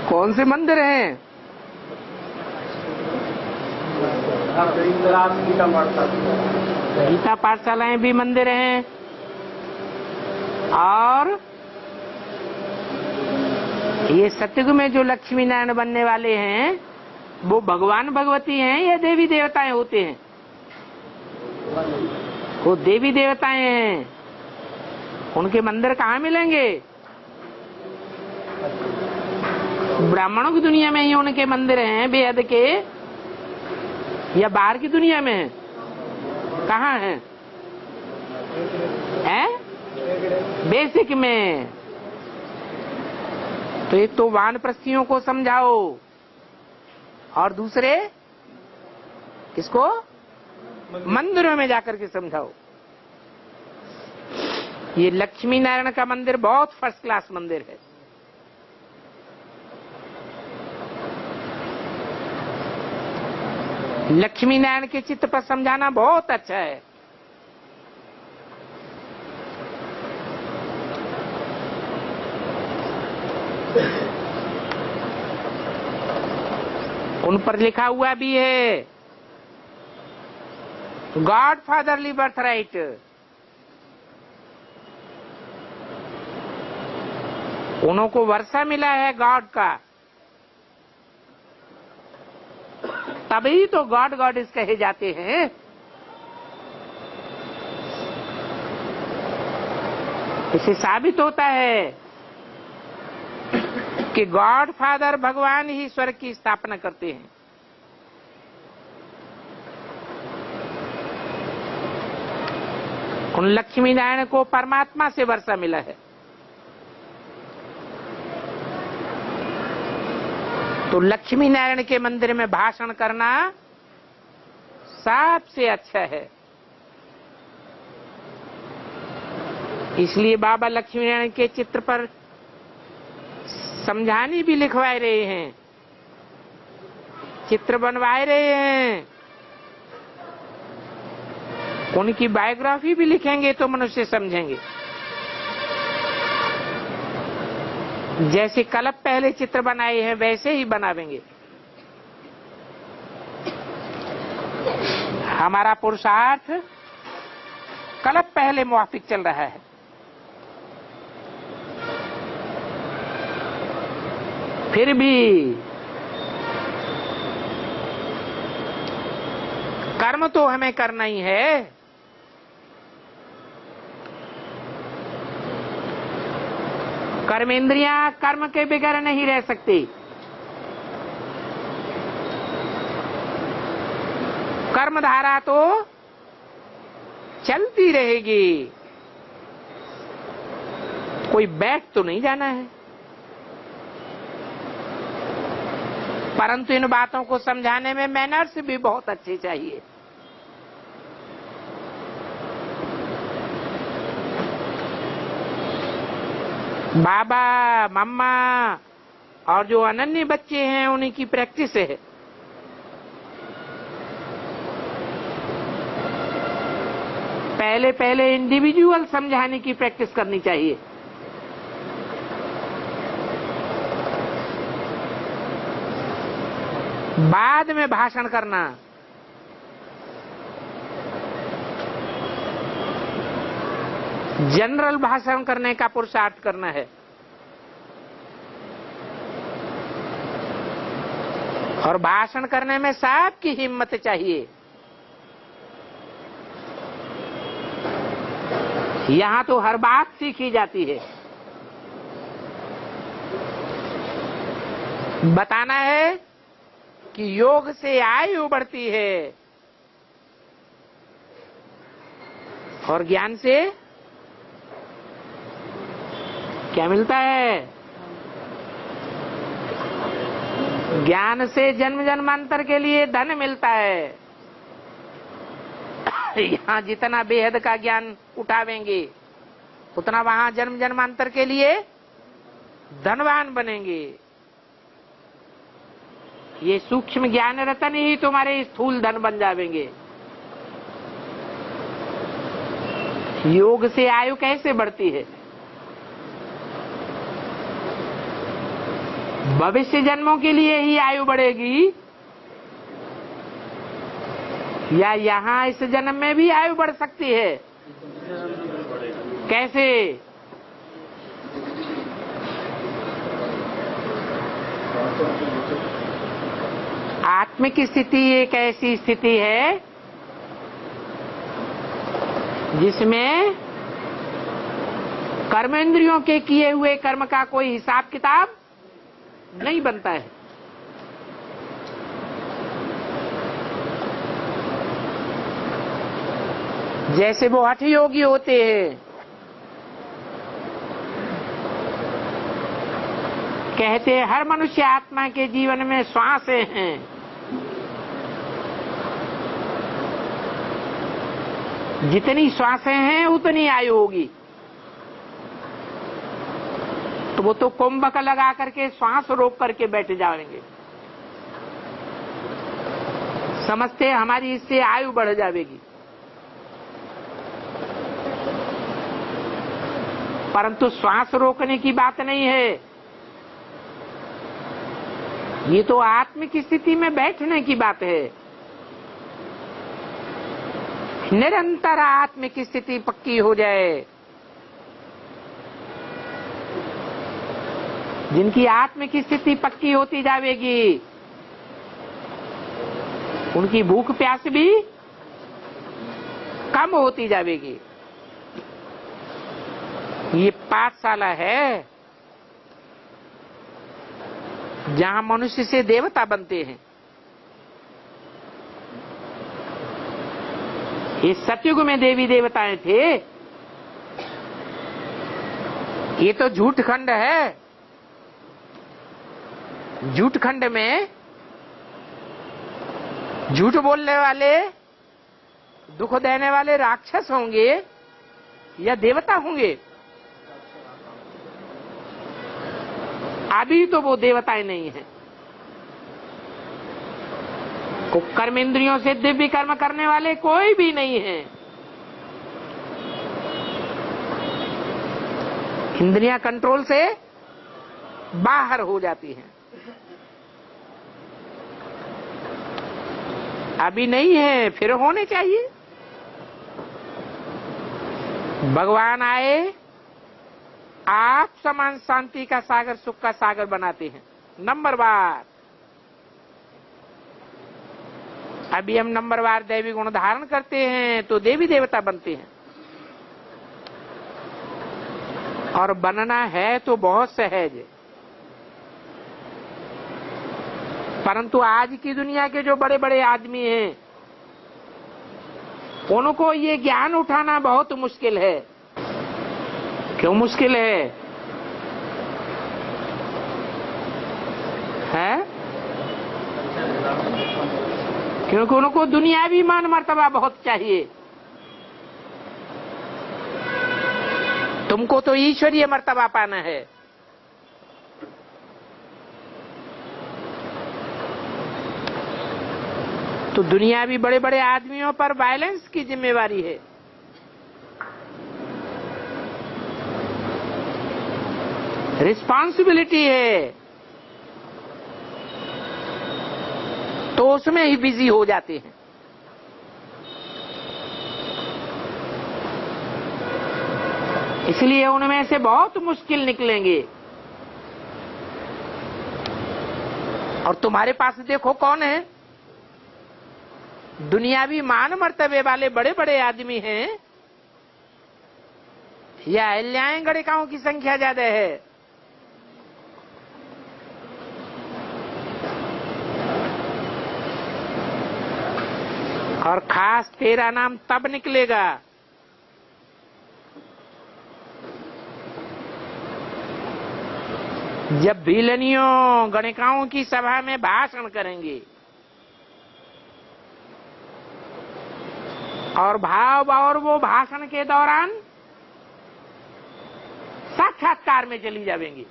कौन से मंदिर हैं? गीता पाठशालाएं भी मंदिर हैं और ये सतयुग में जो लक्ष्मी नारायण बनने वाले हैं वो भगवान भगवती हैं या देवी देवताएं होते हैं? वो देवी देवताएं हैं। उनके मंदिर कहाँ मिलेंगे? ब्राह्मणों की दुनिया में ही उनके मंदिर हैं बेहद के, या बाहर की दुनिया में है? कहाँ है? बेसिक में। तो एक तो वानप्रस्थियों को समझाओ और दूसरे किसको? मंदिरों में जाकर के समझाओ। ये लक्ष्मी नारायण का मंदिर बहुत फर्स्ट क्लास मंदिर है। लक्ष्मी नारायण के चित्र पर समझाना बहुत अच्छा है। उन पर लिखा हुआ भी है गॉड फादरली बर्थ राइट। उन्हों को वर्षा मिला है गॉड का, तभी तो गॉड गॉडेस कहे जाते हैं। इससे साबित होता है कि गॉड फादर भगवान ही स्वर्ग की स्थापना करते हैं। उन लक्ष्मी नारायण को परमात्मा से वर्षा मिला है। तो लक्ष्मी नारायण के मंदिर में भाषण करना सबसे अच्छा है। इसलिए बाबा लक्ष्मी नारायण के चित्र पर समझानी भी लिखवाए रहे हैं, चित्र बनवाए रहे हैं। उनकी बायोग्राफी भी लिखेंगे तो मनुष्य समझेंगे। जैसे कल्प पहले चित्र बनाए हैं वैसे ही बनावेंगे। हमारा पुरुषार्थ कल्प पहले मुवाफिक चल रहा है। फिर भी कर्म तो हमें करना ही है। कर्मेंद्रियां कर्म के बगैर नहीं रह सकती। कर्मधारा तो चलती रहेगी, कोई बैठ तो नहीं जाना है। परंतु इन बातों को समझाने में मैनर्स भी बहुत अच्छे चाहिए। बाबा मम्मा और जो अनन्य बच्चे हैं उन्हीं की प्रैक्टिस है। पहले पहले इंडिविजुअल समझाने की प्रैक्टिस करनी चाहिए। बाद में भाषण करना। जनरल भाषण करने का पुरुषार्थ करना है। और भाषण करने में सबकी हिम्मत चाहिए। यहां तो हर बात सीखी जाती है। बताना है कि योग से आयु बढ़ती है और ज्ञान से क्या मिलता है? ज्ञान से जन्म जन्मांतर के लिए धन मिलता है। यहाँ जितना बेहद का ज्ञान उठावेंगे उतना वहां जन्म जन्मांतर के लिए धनवान बनेंगे। ये सूक्ष्म ज्ञान रतन ही तुम्हारे स्थूल धन बन जाएंगे। योग से आयु कैसे बढ़ती है? भविष्य जन्मों के लिए ही आयु बढ़ेगी या यहाँ इस जन्म में भी आयु बढ़ सकती है? कैसे? आत्मिक स्थिति एक ऐसी स्थिति है जिसमें कर्मेंद्रियों के किए हुए कर्म का कोई हिसाब किताब नहीं बनता है। जैसे वो हठ योगी होते हैं, कहते हैं हर मनुष्य आत्मा के जीवन में श्वासें हैं। जितनी श्वासें हैं उतनी आयु होगी। तो वो तो कुंभक लगा करके श्वास रोक करके बैठ जाएंगे, समझते हमारी इससे आयु बढ़ जाएगी। परंतु श्वास रोकने की बात नहीं है, ये तो आत्मिक स्थिति में बैठने की बात है। निरंतर आत्मिक स्थिति पक्की हो जाए, जिनकी आत्मिक स्थिति पक्की होती जाएगी उनकी भूख प्यास भी कम होती जाएगी। ये पाठशाला है जहां मनुष्य से देवता बनते हैं। इस सतयुग में देवी देवताएं थे, ये तो झूठ खंड है। झूठ खंड में झूठ बोलने वाले, दुख देने वाले राक्षस होंगे या देवता होंगे? अभी तो वो देवताएं नहीं है। कर्म इंद्रियों से दिव्य कर्म करने वाले कोई भी नहीं है। इंद्रियां कंट्रोल से बाहर हो जाती हैं। अभी नहीं है, फिर होने चाहिए। भगवान आए, आप समान शांति का सागर, सुख का सागर बनाते हैं। नंबरवार, अभी हम नंबरवार दैवी गुण धारण करते हैं तो देवी देवता बनते हैं। और बनना है तो बहुत सहज है। परंतु आज की दुनिया के जो बड़े बड़े आदमी हैं, उनको ये ज्ञान उठाना बहुत मुश्किल है। क्यों मुश्किल है? क्योंकि उनको दुनियावी मान मर्तबा बहुत चाहिए। तुमको तो ईश्वरीय मर्तबा पाना है। तो दुनियावी बड़े बड़े आदमियों पर वायलेंस की जिम्मेवारी है। रिस्पॉन्सिबिलिटी है, तो उसमें ही बिजी हो जाते हैं। इसलिए उनमें से बहुत मुश्किल निकलेंगे। और तुम्हारे पास देखो कौन है? दुनियावी मान मर्तबे वाले बड़े बड़े आदमी हैं या अहिल्याएं गणिकाओं की संख्या ज्यादा है? और खास तेरा नाम तब निकलेगा जब भीलनियों गणिकाओं की सभा में भाषण करेंगे और वो भाषण के दौरान साक्षात्कार में चली जाएंगी।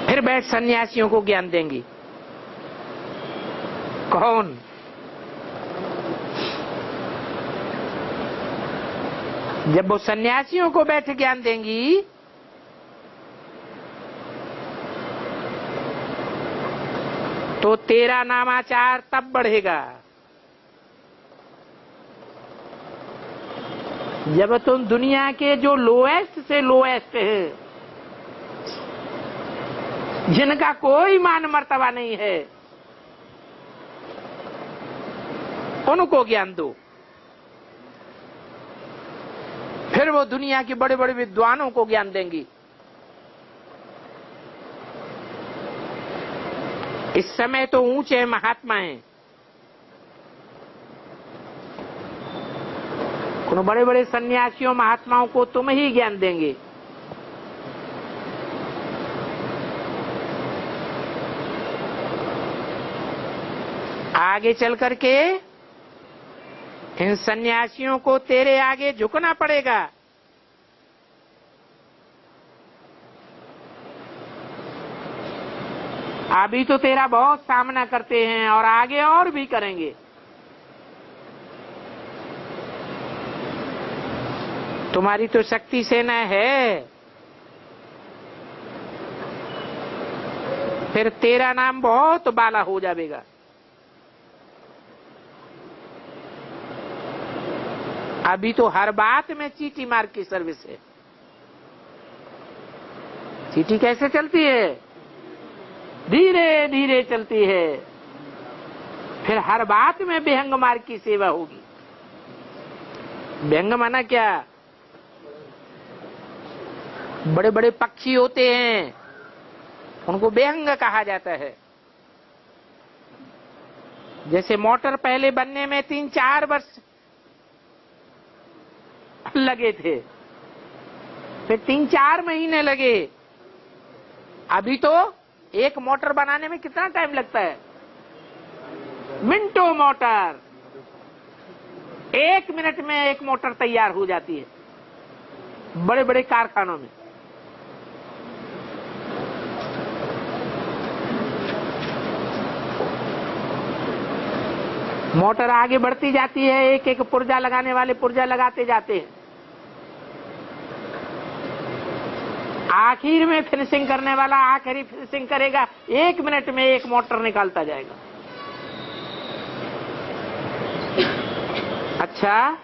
फिर बैठ सन्यासियों को ज्ञान देंगी। कौन? जब वो सन्यासियों को बैठ ज्ञान देंगी तो तेरा नामाचार तब बढ़ेगा जब तुम दुनिया के जो लोएस्ट से लोएस्ट है, जिनका कोई मान मर्तबा नहीं है, उनको ज्ञान दो। फिर वो दुनिया के बड़े बड़े विद्वानों को ज्ञान देंगी। इस समय तो ऊंचे महात्मा हैं, उन बड़े बड़े सन्यासियों महात्माओं को तुम ही ज्ञान देंगे। आगे चल करके इन सन्यासियों को तेरे आगे झुकना पड़ेगा। अभी तो तेरा बहुत सामना करते हैं और आगे और भी करेंगे। तुम्हारी तो शक्ति सेना है, फिर तेरा नाम बहुत बाला हो जाएगा। अभी तो हर बात में चीटी मार की सर्विस है। चीटी कैसे चलती है? धीरे धीरे चलती है। फिर हर बात में बेहंग मार की सेवा होगी। बेहंग माना क्या? बड़े बड़े पक्षी होते हैं, उनको बेहंग कहा जाता है। जैसे मोटर पहले बनने में 3-4 वर्ष लगे थे, फिर 3-4 महीने लगे। अभी तो एक मोटर बनाने में कितना टाइम लगता है? मिनटों मोटर। 1 मिनट में एक मोटर तैयार हो जाती है बड़े बड़े कारखानों में। मोटर आगे बढ़ती जाती है, एक एक पुर्जा लगाने वाले पुर्जा लगाते जाते हैं। आखिर में फिनिशिंग करने वाला आखिरी फिनिशिंग करेगा, 1 मिनट में एक मोटर निकालता जाएगा। अच्छा,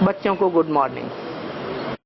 बच्चों को गुड मॉर्निंग।